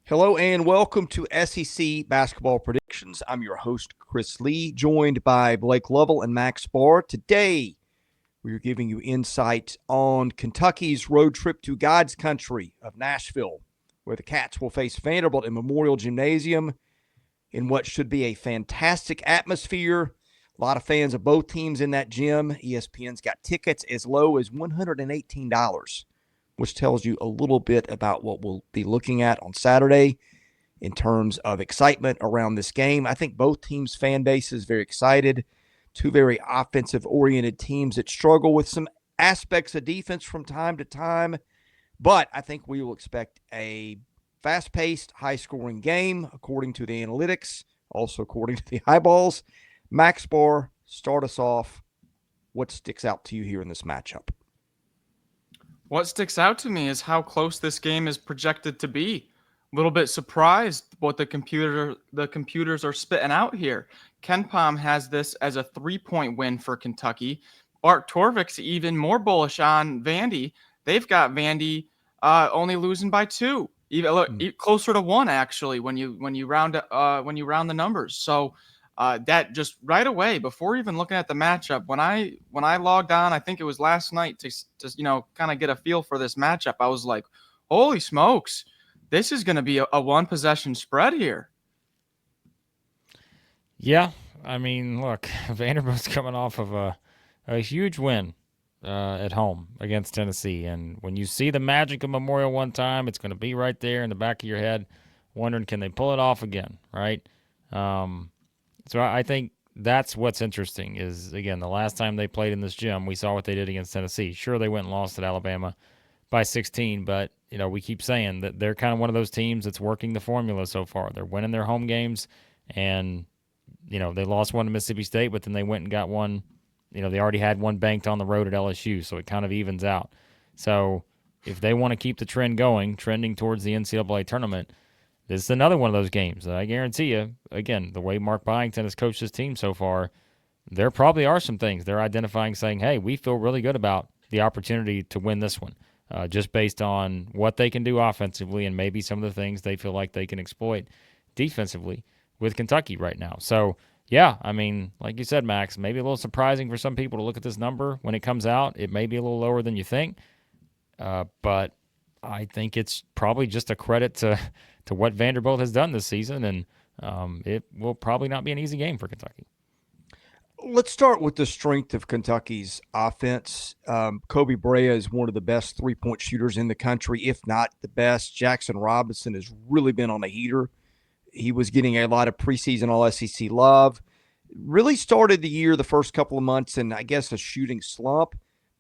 Hello and welcome to SEC Basketball Predictions. I'm your host, Chris Lee, joined by Blake Lovell and Max Barr. Today, we are giving you insight on Kentucky's road trip to God's country of Nashville, where the Cats will face Vanderbilt in Memorial Gymnasium in what should be a fantastic atmosphere. A lot of fans of both teams in that gym. ESPN's got tickets as low as $118, which tells you a little bit about what we'll be looking at on Saturday in terms of excitement around this game. I think both teams' fan bases very excited. Two very offensive-oriented teams that struggle with some aspects of defense from time to time. But I think we will expect a fast-paced, high-scoring game, according to the analytics, also according to the eyeballs. Max Barr, start us off. What sticks out to you here in this matchup? What sticks out to me is how close this game is projected to be. A little bit surprised what the computers are spitting out here. KenPom has this as a 3-point win for Kentucky. Bart Torvik's even more bullish on Vandy. They've got Vandy only losing by 2, even closer to 1 actually when you round the numbers. So that just right away, before even looking at the matchup, when I logged on, I think it was last night to kind of get a feel for this matchup, I was like, holy smokes, this is going to be a one possession spread here. Yeah, I mean, look, Vanderbilt's coming off of a huge win at home against Tennessee, and when you see the magic of Memorial one time, it's going to be right there in the back of your head, wondering can they pull it off again, right? So I think that's what's interesting is, again, the last time they played in this gym, we saw what they did against Tennessee. Sure, they went and lost at Alabama by 16, but, we keep saying that they're kind of one of those teams that's working the formula so far. They're winning their home games, and, they lost one to Mississippi State, but then they went and got one. They already had one banked on the road at LSU, so it kind of evens out. So if they want to keep the trend going, trending towards the NCAA tournament, this is another one of those games that I guarantee you, again, the way Mark Byington has coached his team so far, there probably are some things they're identifying saying, hey, we feel really good about the opportunity to win this one, just based on what they can do offensively and maybe some of the things they feel like they can exploit defensively with Kentucky right now. So, yeah, I mean, like you said, Max, maybe a little surprising for some people to look at this number when it comes out. It may be a little lower than you think, but I think it's probably just a credit to what Vanderbilt has done this season, and it will probably not be an easy game for Kentucky. Let's start with the strength of Kentucky's offense. Kobe Brea is one of the best three-point shooters in the country, if not the best. Jackson Robinson has really been on a heater. He was getting a lot of preseason All-SEC love. Really started the year, the first couple of months, in, I guess, a shooting slump.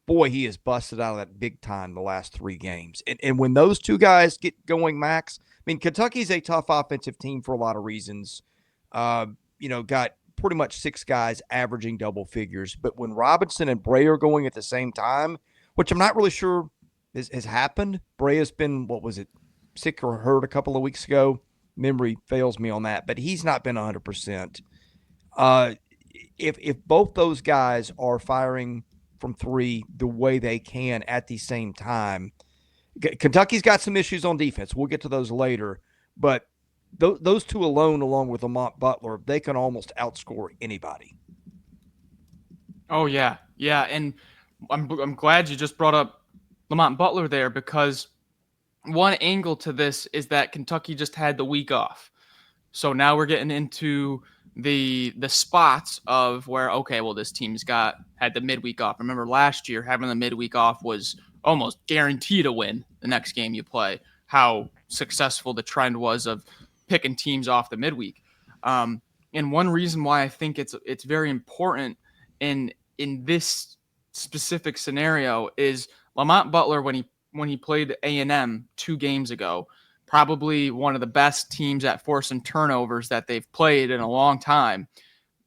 Boy, he has busted out of that big time the last 3 games. And when those two guys get going, Max, I mean, Kentucky's a tough offensive team for a lot of reasons. Got pretty much 6 guys averaging double figures. But when Robinson and Brea are going at the same time, which I'm not really sure has happened. Brea's been, sick or hurt a couple of weeks ago. Memory fails me on that. But he's not been 100%. If both those guys are firing from 3 the way they can at the same time, Kentucky's got some issues on defense. We'll get to those later. But those two alone, along with Lamont Butler, they can almost outscore anybody. Oh, yeah. Yeah, and I'm glad you just brought up Lamont Butler there, because one angle to this is that Kentucky just had the week off. So now we're getting into the spots of where, okay, well, this team's had the midweek off. Remember last year, having the midweek off was almost guaranteed to win the next game you play, how successful the trend was of picking teams off the midweek. And one reason why I think it's very important in this specific scenario is Lamont Butler, when he played A&M 2 games ago, probably one of the best teams at forcing turnovers that they've played in a long time.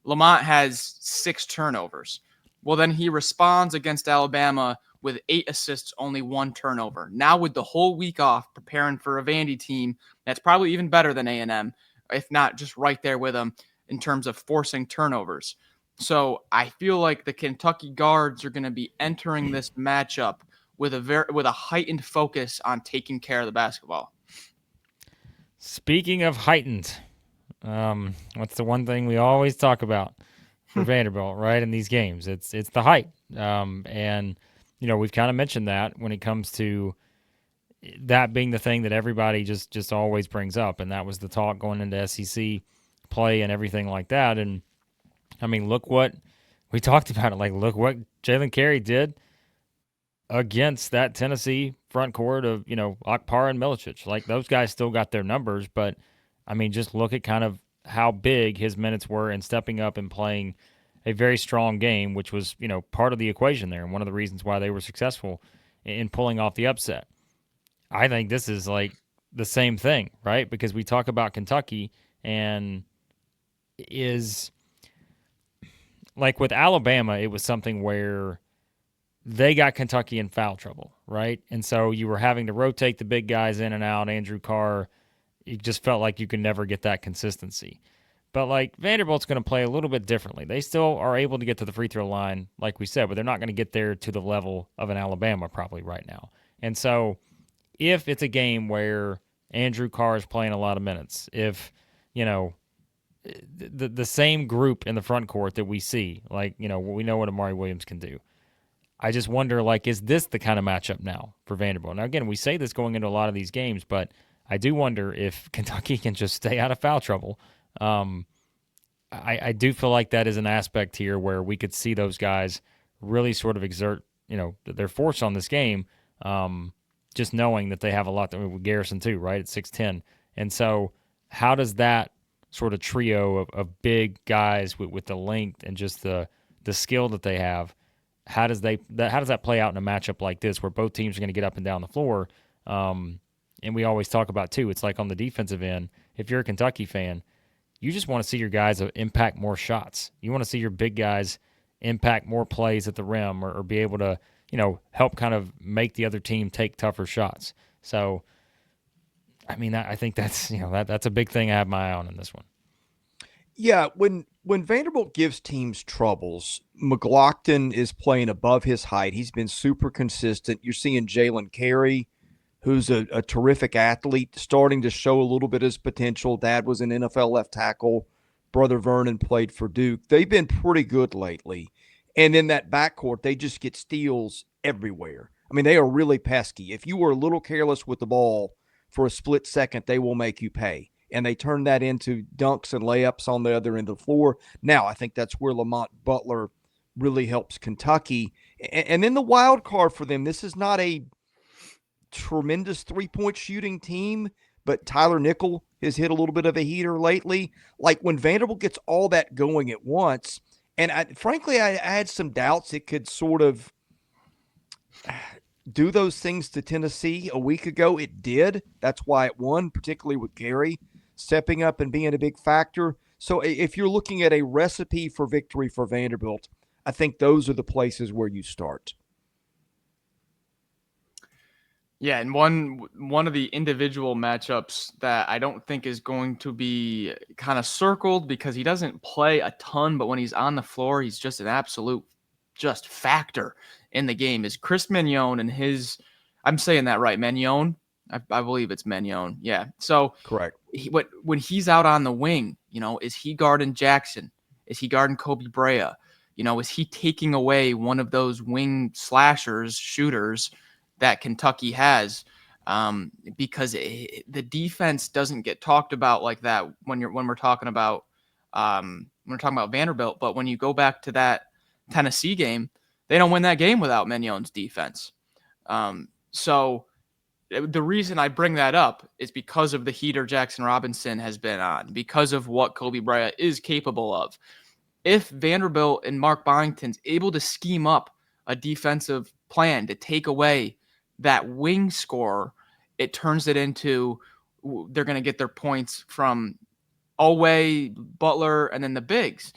Lamont has 6 turnovers. Well, then he responds against Alabama with 8 assists, only 1 turnover. Now with the whole week off, preparing for a Vandy team that's probably even better than A&M, if not just right there with them in terms of forcing turnovers. So I feel like the Kentucky guards are going to be entering this matchup with a heightened focus on taking care of the basketball. Speaking of heightened, what's the one thing we always talk about for Vanderbilt, right? In these games, it's the height. And we've kind of mentioned that when it comes to that being the thing that everybody just always brings up, and that was the talk going into SEC play and everything like that. And I mean, look what we talked about it. Like, look what Jalen Carey did against that Tennessee front court of, Akpar and Milicic. Like, those guys still got their numbers, but I mean, just look at kind of how big his minutes were and stepping up and playing a very strong game, which was, part of the equation there and one of the reasons why they were successful in pulling off the upset. I think this is like the same thing, right? Because we talk about Kentucky and is like with Alabama, it was something where they got Kentucky in foul trouble, right? And so you were having to rotate the big guys in and out. Andrew Carr, it just felt like you could never get that consistency. But like Vanderbilt's going to play a little bit differently. They still are able to get to the free throw line, like we said, but they're not going to get there to the level of an Alabama probably right now. And so if it's a game where Andrew Carr is playing a lot of minutes, if, the same group in the front court that we see, like, we know what Amari Williams can do. I just wonder, like, is this the kind of matchup now for Vanderbilt? Now, again, we say this going into a lot of these games, but I do wonder if Kentucky can just stay out of foul trouble. I do feel like that is an aspect here where we could see those guys really sort of exert, their force on this game, just knowing that they have a lot with Garrison too, right, at 6'10". And so how does that sort of trio of big guys with the length and just the skill that they have, how does that play out in a matchup like this where both teams are going to get up and down the floor? And we always talk about, too, it's like on the defensive end, if you're a Kentucky fan, you just want to see your guys impact more shots. You want to see your big guys impact more plays at the rim or be able to, help kind of make the other team take tougher shots. So, I mean, I think that's, that's a big thing I have my eye on in this one. Yeah, when Vanderbilt gives teams troubles, McLaughlin is playing above his height. He's been super consistent. You're seeing Jalen Carey, who's a terrific athlete, starting to show a little bit of his potential. Dad was an NFL left tackle. Brother Vernon played for Duke. They've been pretty good lately. And in that backcourt, they just get steals everywhere. I mean, they are really pesky. If you were a little careless with the ball for a split second, they will make you pay. And they turn that into dunks and layups on the other end of the floor. Now, I think that's where Lamont Butler really helps Kentucky. And then the wild card for them, this is not a tremendous three-point shooting team, but Tyler Nickel has hit a little bit of a heater lately. Like when Vanderbilt gets all that going at once, and frankly, I had some doubts it could sort of do those things to Tennessee a week ago. It did. That's why it won, particularly with Gary stepping up and being a big factor. So if you're looking at a recipe for victory for Vanderbilt, I think those are the places where you start. Yeah, and one of the individual matchups that I don't think is going to be kind of circled because he doesn't play a ton, but when he's on the floor, he's just an absolute just factor in the game is Chris Mignon and his, I'm saying that right, Mignon? I believe it's Mignon. Yeah. So correct. When he's out on the wing, is he guarding Jackson? Is he guarding Kobe Brea? Is he taking away one of those wing slashers, shooters that Kentucky has? Because the defense doesn't get talked about like that when we're talking about Vanderbilt. But when you go back to that Tennessee game, they don't win that game without Mignon's defense. So the reason I bring that up is because of the heater Jackson Robinson has been on, because of what Kobe Brea is capable of. If Vanderbilt and Mark Byington's able to scheme up a defensive plan to take away that wing score, it turns it into they're going to get their points from Oweh, Butler, and then the bigs,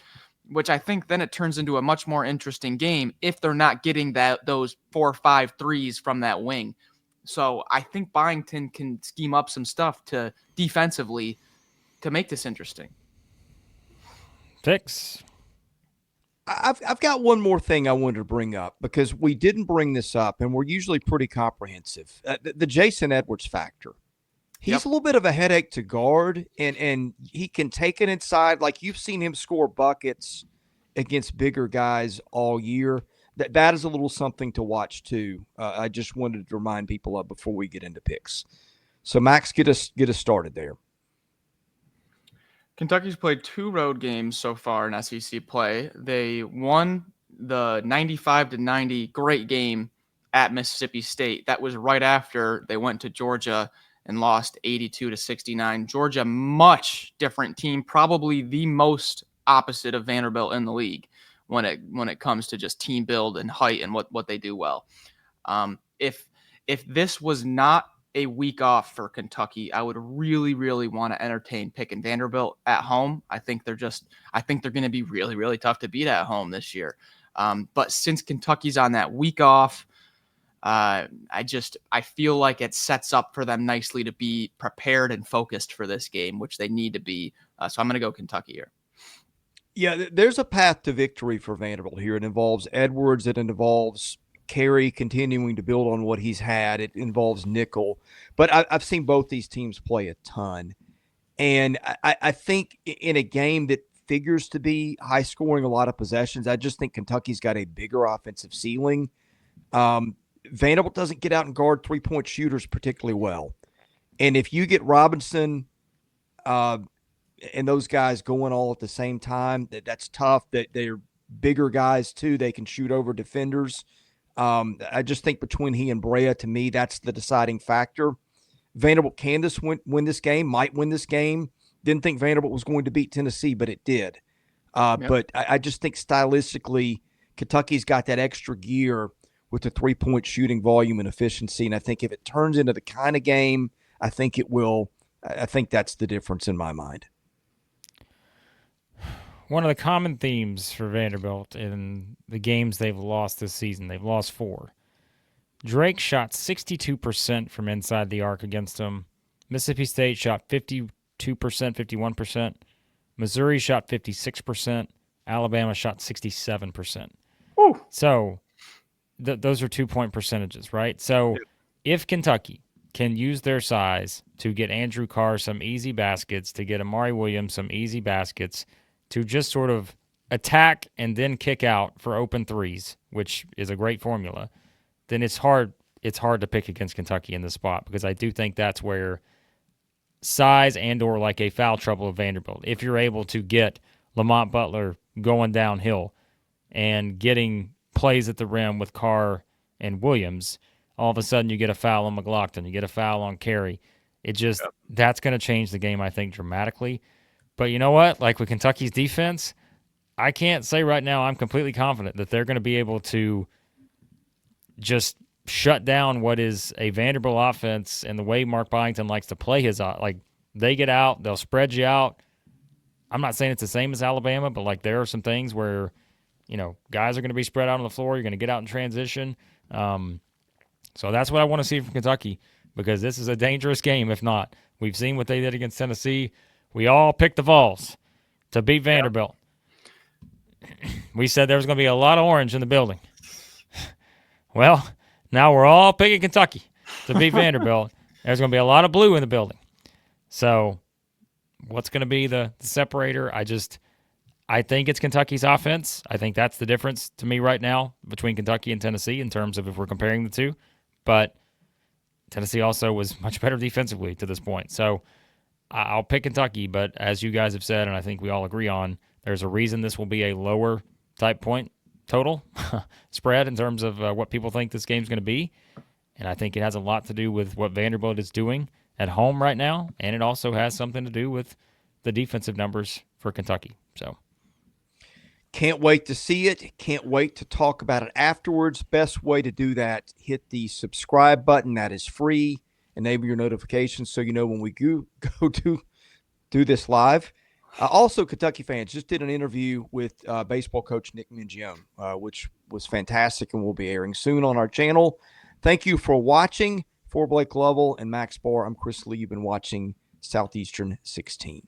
which I think then it turns into a much more interesting game if they're not getting those 4 or 5 threes from that wing. So I think Byington can scheme up some stuff to defensively to make this interesting. Picks. I've got one more thing I wanted to bring up because we didn't bring this up, and we're usually pretty comprehensive. The Jason Edwards factor. He's a little bit of a headache to guard, and he can take it inside. Like, you've seen him score buckets against bigger guys all year. That is a little something to watch too. I just wanted to remind people of before we get into picks. So Max, get us started there. Kentucky's played 2 road games so far in SEC play. They won the 95-90 great game at Mississippi State. That was right after they went to Georgia and lost 82-69. Georgia, much different team, probably the most opposite of Vanderbilt in the league when it comes to just team build and height and what they do well. If this was not a week off for Kentucky, I would really, really want to entertain picking Vanderbilt at home. I think they're going to be really, really tough to beat at home this year. But since Kentucky's on that week off, I feel like it sets up for them nicely to be prepared and focused for this game, which they need to be. So I'm going to go Kentucky here. Yeah, there's a path to victory for Vanderbilt here. It involves Edwards. It involves Carey continuing to build on what he's had. It involves Nickel. But I've seen both these teams play a ton. And I think in a game that figures to be high scoring, a lot of possessions, I just think Kentucky's got a bigger offensive ceiling. Vanderbilt doesn't get out and guard three-point shooters particularly well. And if you get Robinson and those guys going all at the same time, that's tough. That they're bigger guys too. They can shoot over defenders. I just think between he and Brea, to me, that's the deciding factor. Vanderbilt can win this game, might win this game. Didn't think Vanderbilt was going to beat Tennessee, but it did. Yep. But I just think stylistically, Kentucky's got that extra gear with the three-point shooting volume and efficiency. And I think if it turns into the kind of game I think it will, I think that's the difference in my mind. One of the common themes for Vanderbilt in the games they've lost this season, they've lost 4. Drake shot 62% from inside the arc against them. Mississippi State shot 52%, 51%. Missouri shot 56%. Alabama shot 67%. Ooh. So those are 2-point percentages, right? So if Kentucky can use their size to get Andrew Carr some easy baskets, to get Amari Williams some easy baskets, to just sort of attack and then kick out for open threes, which is a great formula, then it's hard to pick against Kentucky in this spot, because I do think that's where size and or like a foul trouble of Vanderbilt, if you're able to get Lamont Butler going downhill and getting plays at the rim with Carr and Williams, all of a sudden you get a foul on McLaughlin, you get a foul on Carey. That's going to change the game, I think, dramatically. But you know what? Like with Kentucky's defense, I can't say right now I'm completely confident that they're going to be able to just shut down what is a Vanderbilt offense and the way Mark Byington likes to play his. Like, they get out, they'll spread you out. I'm not saying it's the same as Alabama, but like there are some things where, guys are going to be spread out on the floor. You're going to get out in transition. So that's what I want to see from Kentucky, because this is a dangerous game if not. We've seen what they did against Tennessee. We all picked the Vols to beat Vanderbilt. We said there was going to be a lot of orange in the building. Well, now we're all picking Kentucky to beat Vanderbilt. There's going to be a lot of blue in the building. So what's going to be the separator? I think it's Kentucky's offense. I think that's the difference to me right now between Kentucky and Tennessee in terms of if we're comparing the two. But Tennessee also was much better defensively to this point. So I'll pick Kentucky, but as you guys have said, and I think we all agree on, there's a reason this will be a lower type point total spread in terms of what people think this game's going to be. And I think it has a lot to do with what Vanderbilt is doing at home right now, and it also has something to do with the defensive numbers for Kentucky. So can't wait to see it. Can't wait to talk about it afterwards. Best way to do that, hit the subscribe button. That is free. Enable your notifications so you know when we go do this live. Also, Kentucky fans, just did an interview with baseball coach Nick Mingione, which was fantastic and will be airing soon on our channel. Thank you for watching. For Blake Lovell and Max Barr, I'm Chris Lee. You've been watching Southeastern 16.